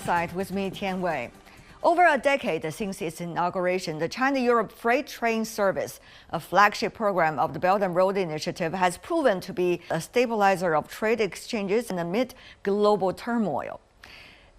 Insight with me, Tian Wei. Over a decade since its inauguration, the China-Europe Freight Train Service, a flagship program of the Belt and Road Initiative, has proven to be a stabilizer of trade exchanges amid global turmoil.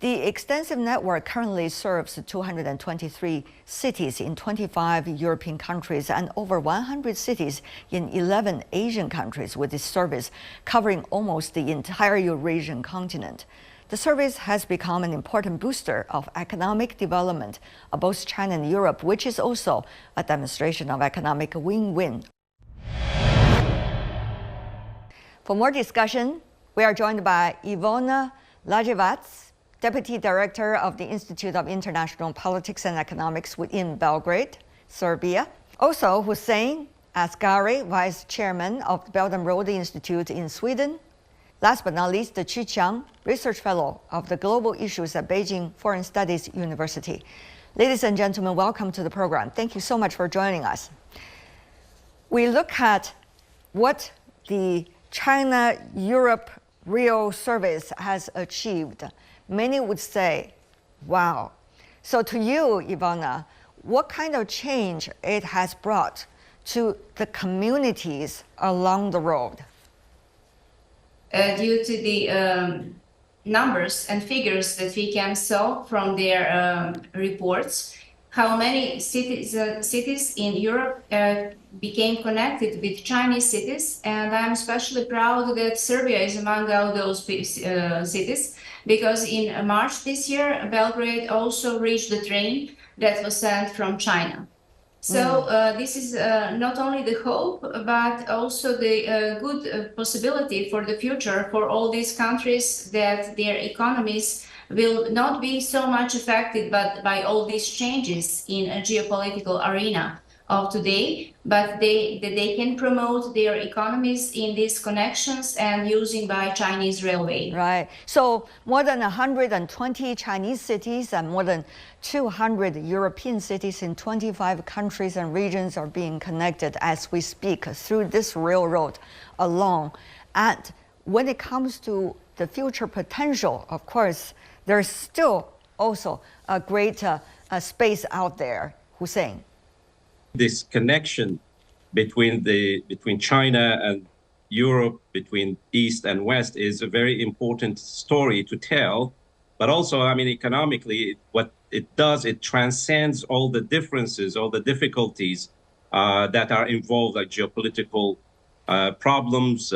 The extensive network currently serves 223 cities in 25 European countries and over 100 cities in 11 Asian countries, with this service covering almost the entire Eurasian continent. The service has become an important booster of economic development of both China and Europe, which is also a demonstration of economic win-win. For more discussion, we are joined by Ivona Lajevats, Deputy Director of the Institute of International Politics and Economics in Belgrade, Serbia. Also, Hussein Asghari, Vice Chairman of the Belt and Road Institute in Sweden. Last but not least, Qu Qiang, Research Fellow of the Global Issues at Beijing Foreign Studies University. Ladies and gentlemen, welcome to the program. Thank you so much for joining us. We look at what the China-Europe rail service has achieved. Many would say, wow. So to you, Ivona, what kind of change it has brought to the communities along the road? Due to the numbers and figures that we can saw from their reports, how many cities in Europe became connected with Chinese cities, and I'm especially proud that Serbia is among all those cities, because in March this year, Belgrade also reached the train that was sent from China. So this is not only the hope, but also the good possibility for the future for all these countries, that their economies will not be so much affected by all these changes in a geopolitical arena of today, but they can promote their economies in these connections and using by Chinese railway. Right. So more than 120 Chinese cities and more than 200 European cities in 25 countries and regions are being connected as we speak through this railroad alone. And when it comes to the future potential, of course, there's still also a great space out there. Hussein. This connection between China and Europe, between East and West, is a very important story to tell. But also, I mean, economically, what it does, it transcends all the differences, all the difficulties that are involved, like geopolitical problems,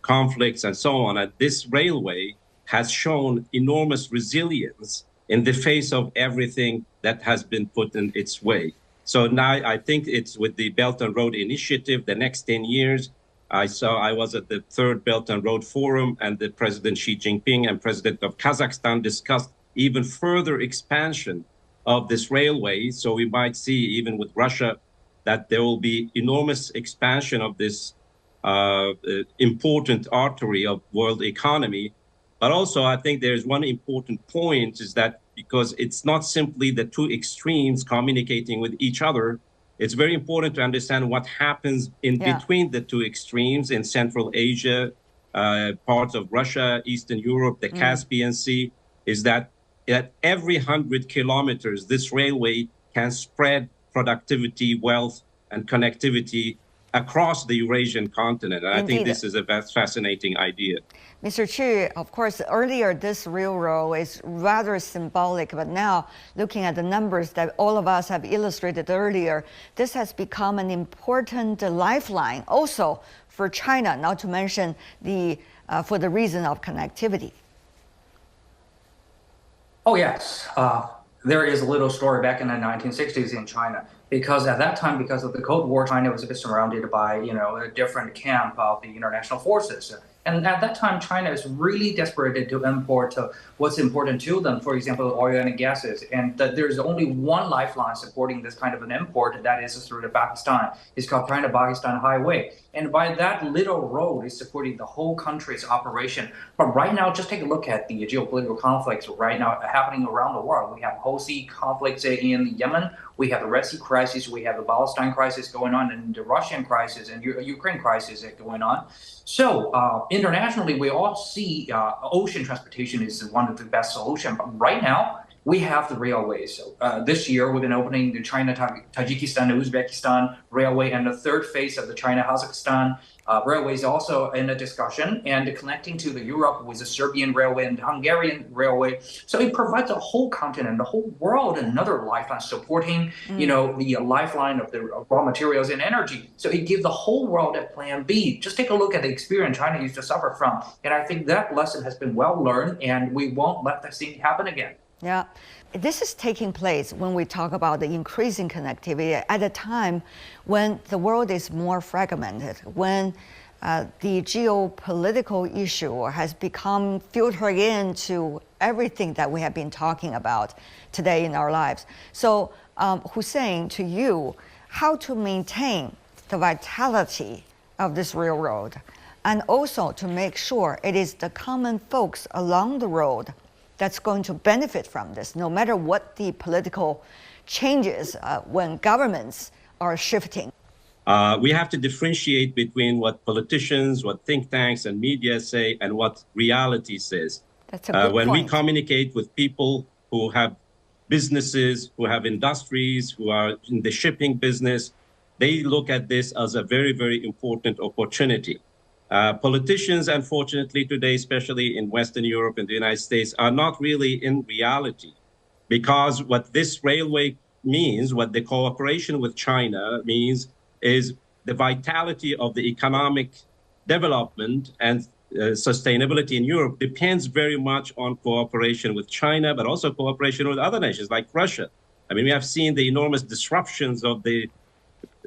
conflicts, and so on. And this railway has shown enormous resilience in the face of everything that has been put in its way. So now I think it's with the Belt and Road Initiative, the next 10 years, I was at the third Belt and Road Forum, and the President Xi Jinping and President of Kazakhstan discussed even further expansion of this railway. So we might see, even with Russia, that there will be enormous expansion of this important artery of world economy. But also, I think there's one important point, is that because it's not simply the two extremes communicating with each other, it's very important to understand what happens in between the two extremes in Central Asia, parts of Russia, Eastern Europe, the Caspian Sea, is that at every 100 kilometers, this railway can spread productivity, wealth, and connectivity across the Eurasian continent. And I think this is a fascinating idea. Mr. Qu, of course, earlier this railroad is rather symbolic, but now looking at the numbers that all of us have illustrated earlier, this has become an important lifeline also for China, not to mention for the reason of connectivity. Oh, yes. There is a little story back in the 1960s in China, because at that time, because of the Cold War, China was a bit surrounded by, a different camp of the international forces. And at that time, China is really desperate to import what's important to them, for example, oil and gases. And there's only one lifeline supporting this kind of an import, that is through the Pakistan. It's called China-Pakistan Highway. And by that little road is supporting the whole country's operation. But right now, just take a look at the geopolitical conflicts right now happening around the world. We have Houthi conflicts in Yemen. We have the Red Sea crisis, we have the Palestine crisis going on, and the Russian crisis and Ukraine crisis going on. So internationally, we all see ocean transportation is one of the best solutions. But right now, we have the railways. So this year, we've been opening the China, Tajikistan, Uzbekistan railway, and the third phase of the China-Kazakhstan railway is also in a discussion, and connecting to the Europe with the Serbian railway and the Hungarian railway. So it provides a whole continent, the whole world, another lifeline supporting, the lifeline of the raw materials and energy. So it gives the whole world a plan B. Just take a look at the experience China used to suffer from. And I think that lesson has been well learned, and we won't let that thing happen again. Yeah, this is taking place when we talk about the increasing connectivity at a time when the world is more fragmented, when the geopolitical issue has become filtered into everything that we have been talking about today in our lives. So, Hussein, to you, how to maintain the vitality of this railroad, and also to make sure it is the common folks along the road that's going to benefit from this, no matter what the political changes when governments are shifting. We have to differentiate between what politicians, what think tanks and media say, and what reality says. That's a good when point. we communicate with people who have businesses, who have industries, who are in the shipping business, they look at this as a very, very important opportunity. Politicians, unfortunately, today, especially in Western Europe and the United States, are not really in reality, because what this railway means, what the cooperation with China means, is the vitality of the economic development and sustainability in Europe depends very much on cooperation with China, but also cooperation with other nations like Russia. I mean, we have seen the enormous disruptions of the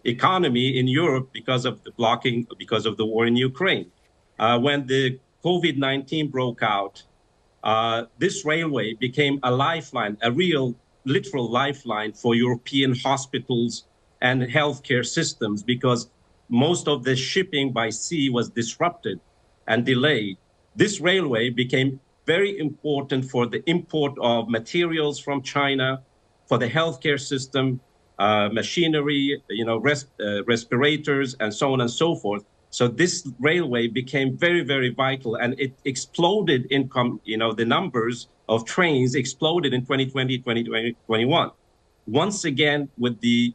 economy in Europe because of the war in Ukraine. When the COVID-19 broke out, this railway became a lifeline, a real, literal lifeline for European hospitals and healthcare systems, because most of the shipping by sea was disrupted and delayed. This railway became very important for the import of materials from China, for the healthcare system, machinery, respirators, and so on and so forth. So this railway became very, very vital, and it exploded in, the numbers of trains exploded in 2020, 2021. Once again, with the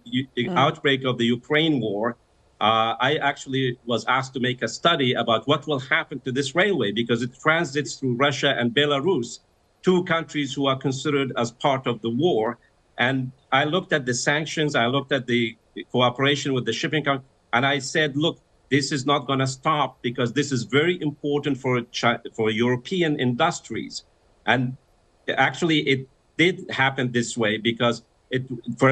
outbreak of the Ukraine war, I actually was asked to make a study about what will happen to this railway, because it transits through Russia and Belarus, two countries who are considered as part of the war. And I looked at the sanctions, I looked at the cooperation with the shipping company, and I said, look, this is not going to stop, because this is very important for European industries. And actually, it did happen this way, because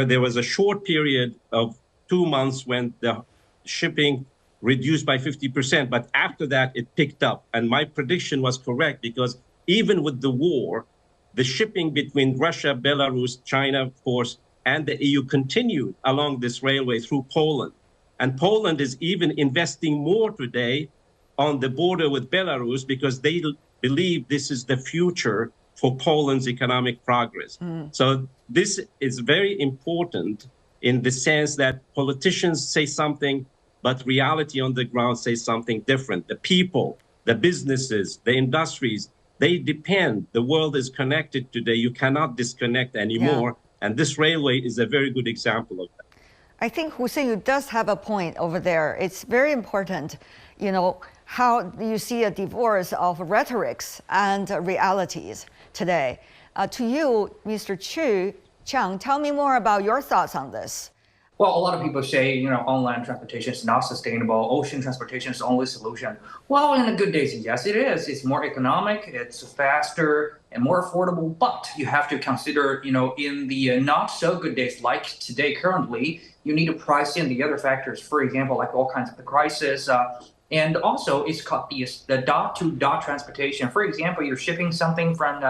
there was a short period of 2 months when the shipping reduced by 50%, but after that, it picked up. And my prediction was correct, because even with the war, the shipping between Russia, Belarus, China, of course, and the EU continued along this railway through Poland. And Poland is even investing more today on the border with Belarus, because they believe this is the future for Poland's economic progress. So this is very important in the sense that politicians say something, but reality on the ground says something different. The people, the businesses, the industries, they depend. The world is connected today. You cannot disconnect anymore. Yeah. And this railway is a very good example of that. I think Hussein does have a point over there. It's very important, how you see a divorce of rhetorics and realities today. To you, Mr. Chang, tell me more about your thoughts on this. Well, a lot of people say, on land transportation is not sustainable. Ocean transportation is the only solution. Well, in the good days, yes, it is. It's more economic, it's faster and more affordable. But you have to consider, in the not so good days like today, currently, you need to price in the other factors. For example, like all kinds of the crisis. And also, it's called the dot-to-dot transportation. For example, you're shipping something from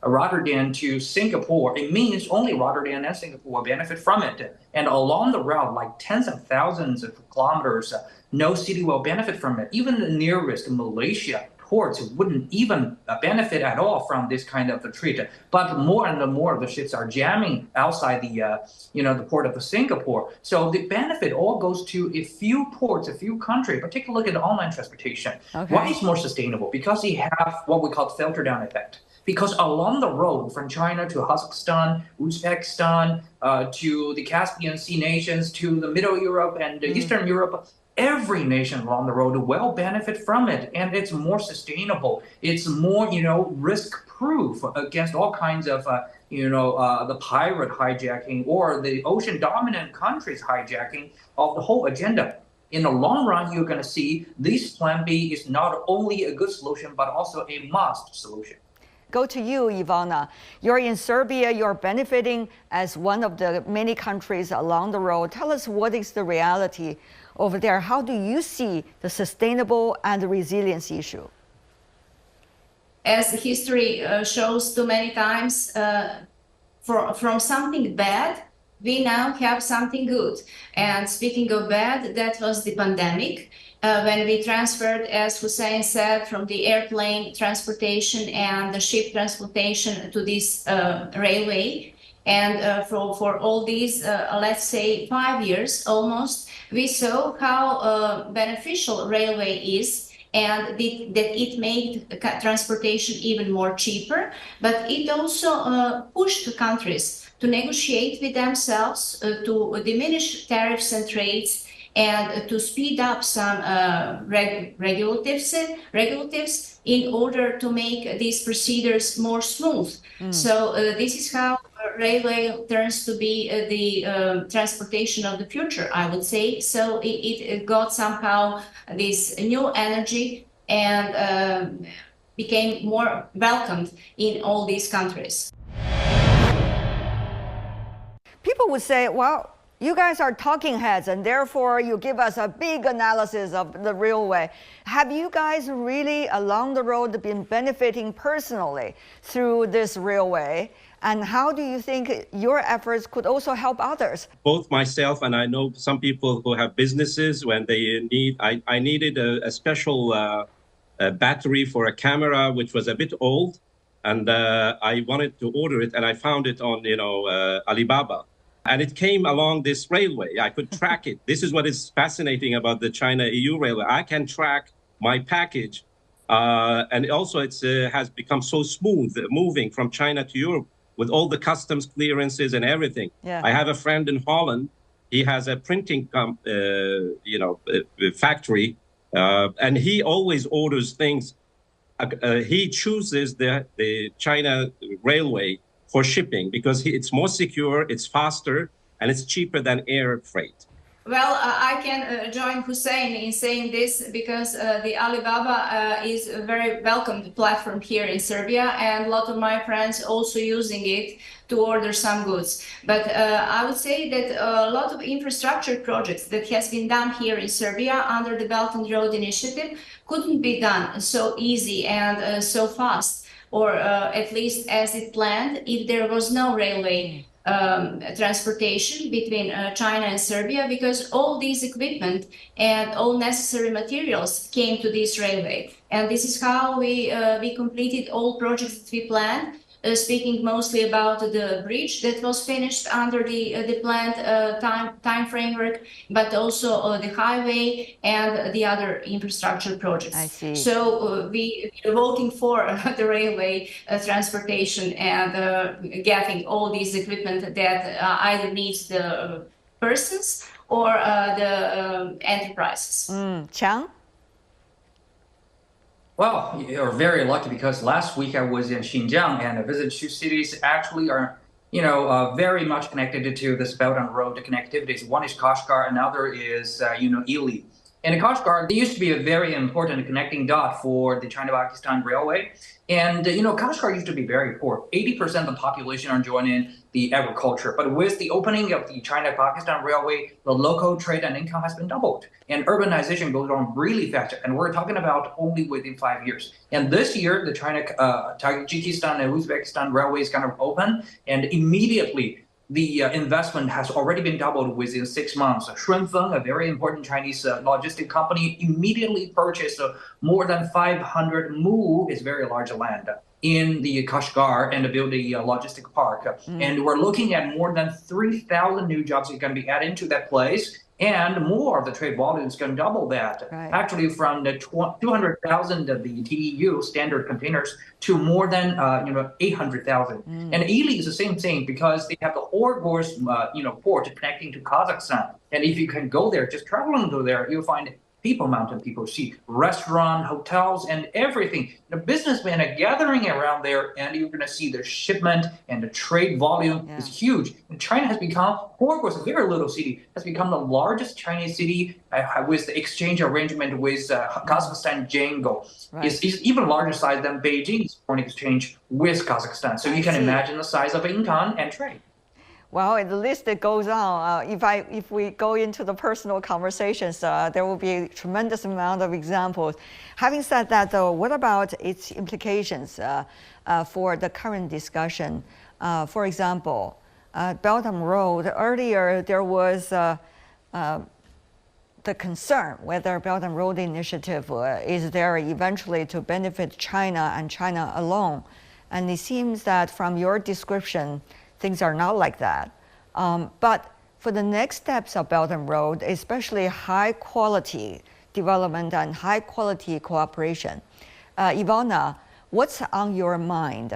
Rotterdam to Singapore. It means only Rotterdam and Singapore will benefit from it. And along the route, like tens of thousands of kilometers, no city will benefit from it. Even the nearest, Malaysia, ports wouldn't even benefit at all from this kind of a treat. But more and more of the ships are jamming outside the port of Singapore. So the benefit all goes to a few ports, a few countries. But take a look at the online transportation. Okay. Why is more sustainable? Because you have what we call filter down effect. Because along the road from China to Kazakhstan, Uzbekistan, to the Caspian Sea nations, to the Middle Europe and Eastern Europe, every nation along the road will benefit from it, and it's more sustainable. It's more, risk-proof against all kinds of, the pirate hijacking or the ocean-dominant countries hijacking of the whole agenda. In the long run, you're going to see this Plan B is not only a good solution, but also a must solution. Go to you, Ivona. You're in Serbia, you're benefiting as one of the many countries along the road. Tell us what is the reality over there. How do you see the sustainable and the resilience issue? As history shows too many times, from something bad, we now have something good. And speaking of bad, that was the pandemic. When we transferred, as Hussein said, from the airplane transportation and the ship transportation to this railway. And for all these, let's say 5 years almost, we saw how beneficial railway is, and that it made transportation even more cheaper, but it also pushed countries to negotiate with themselves to diminish tariffs and trades, and to speed up some regulatives in order to make these procedures more smooth. So this is how railway turns to be the transportation of the future, I would say. So it got somehow this new energy and became more welcomed in all these countries. People would say, well, you guys are talking heads, and therefore you give us a big analysis of the railway. Have you guys really, along the road, been benefiting personally through this railway? And how do you think your efforts could also help others? Both myself and I know some people who have businesses when they need, I needed a special battery for a camera, which was a bit old. And I wanted to order it, and I found it on, Alibaba. And it came along this railway. I could track it. This is what is fascinating about the China-EU railway. I can track my package. And also it has become so smooth moving from China to Europe with all the customs clearances and everything. Yeah. I have a friend in Holland. He has a printing factory, and he always orders things. He chooses the China railway for shipping because it's more secure, it's faster, and it's cheaper than air freight. Well, I can join Hussein in saying this because the Alibaba is a very welcomed platform here in Serbia, and a lot of my friends also using it to order some goods. But I would say that a lot of infrastructure projects that has been done here in Serbia under the Belt and Road Initiative couldn't be done so easy and so fast, or at least as it planned, if there was no railway transportation between China and Serbia, because all these equipment and all necessary materials came to this railway. And this is how we completed all projects that we planned, speaking mostly about the bridge that was finished under the planned time framework, but also the highway and the other infrastructure projects. I see. So we are voting for the railway transportation and getting all these equipment that either needs the persons or the enterprises. Chang? Well, you're very lucky because last week I was in Xinjiang, and I visited two cities actually are, very much connected to this Belt and Road connectivities. One is Kashgar, another is, Ili. And Kashgar, they used to be a very important connecting dot for the China-Pakistan railway. And, Kashgar used to be very poor. 80% of the population are joining the agriculture. But with the opening of the China-Pakistan railway, the local trade and income has been doubled. And urbanization goes on really fast. And we're talking about only within 5 years. And this year, the China, Tajikistan and Uzbekistan railway is going to open. And immediately, the investment has already been doubled within 6 months. Shunfeng, a very important Chinese logistic company, immediately purchased more than 500 mu, is very large land, in the Kashgar and build a logistic park. And we're looking at more than 3,000 new jobs that can be added into that place. And more of the trade volume is going to double that. Right. Actually, from the 200,000 of the TEU standard containers to more than 800,000. And Ely is the same thing because they have the Orgos port connecting to Kazakhstan. And if you can go there, just traveling to there, you'll find people mountain, people see restaurant, hotels, and everything. The businessmen are gathering around there, and you're going to see the shipment and the trade volume is huge. And China has become, Orgos, a very little city, has become the largest Chinese city with the exchange arrangement with Kazakhstan Django. Right. It's even larger size than Beijing's foreign exchange with Kazakhstan. So you can imagine the size of income and trade. Well, the list that goes on. If we go into the personal conversations, there will be a tremendous amount of examples. Having said that, though, what about its implications for the current discussion? For example, Belt and Road. Earlier, there was the concern whether Belt and Road Initiative is there eventually to benefit China and China alone. And it seems that from your description, things are not like that. But for the next steps of Belt and Road, especially high quality development and high quality cooperation, Ivona, what's on your mind?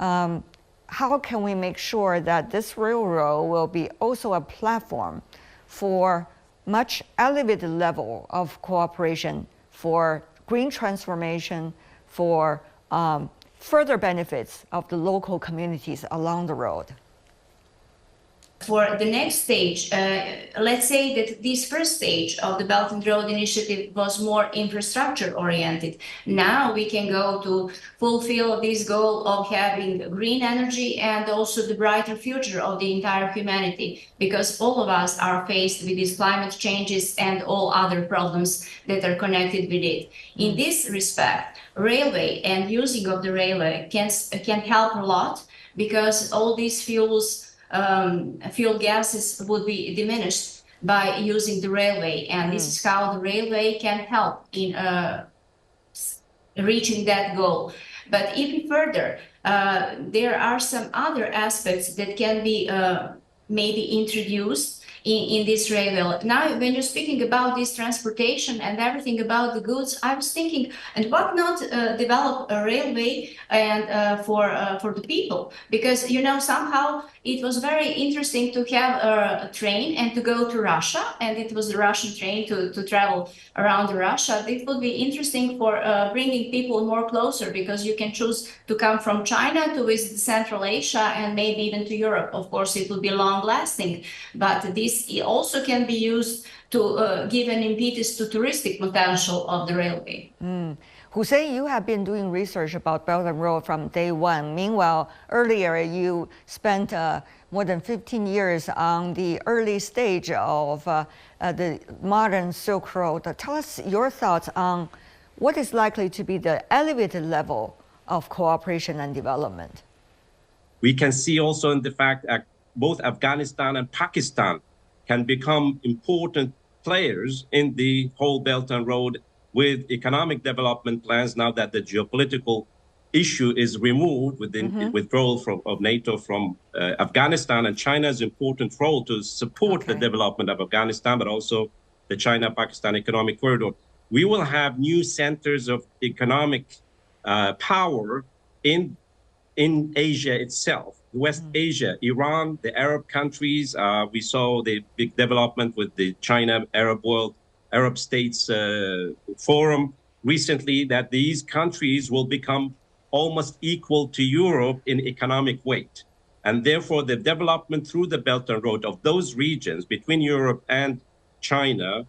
How can we make sure that this railroad will be also a platform for much elevated level of cooperation for green transformation, for further benefits of the local communities along the road? For the next stage, let's say that this first stage of the Belt and Road Initiative was more infrastructure oriented. Now we can go to fulfill this goal of having green energy and also the brighter future of the entire humanity, because all of us are faced with these climate changes and all other problems that are connected with it. In this respect, railway and using of the railway can help a lot, because all these fuel gases would be diminished by using the railway, and this is how the railway can help in reaching that goal. But even further, there are some other aspects that can be maybe introduced in this railway. Now, when you're speaking about this transportation and everything about the goods, I was thinking, and what not develop a railway and for the people? Because, you know, somehow it was very interesting to have a train and to go to Russia, and it was the Russian train to travel around Russia. It would be interesting for bringing people more closer, because you can choose to come from China to visit Central Asia and maybe even to Europe. Of course, it will be long lasting, but this also can be used to give an impetus to touristic potential of the railway. Hussein, you have been doing research about Belt and Road from day one. Meanwhile, earlier you spent more than 15 years on the early stage of the modern Silk Road. Tell us your thoughts on what is likely to be the elevated level of cooperation and development. We can see also in the fact that both Afghanistan and Pakistan can become important players in the whole Belt and Road with economic development plans now that the geopolitical issue is removed with the withdrawal of NATO from Afghanistan, and China's important role to support the development of Afghanistan, but also the China-Pakistan economic corridor. We will have new centers of economic power in Asia itself. West Asia, Iran, the Arab countries. We saw the big development with the China Arab States Forum recently, that these countries will become almost equal to Europe in economic weight. And therefore, the development through the Belt and Road of those regions between Europe and China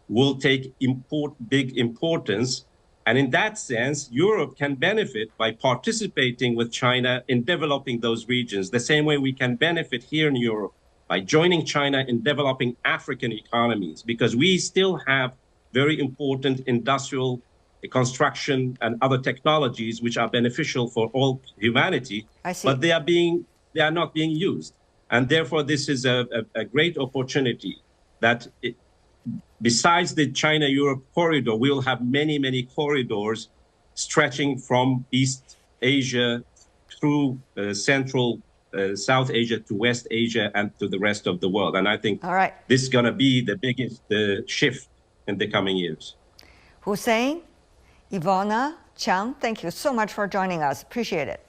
will take big importance. And in that sense, Europe can benefit by participating with China in developing those regions, the same way we can benefit here in Europe by joining China in developing African economies, because we still have very important industrial construction and other technologies which are beneficial for all humanity, but they are not being used. And therefore, this is a great opportunity that besides the China-Europe corridor, we'll have many, many corridors stretching from East Asia through Central South Asia to West Asia and to the rest of the world. And I think this is going to be the biggest shift in the coming years. Hussein, Ivona, Chang, thank you so much for joining us. Appreciate it.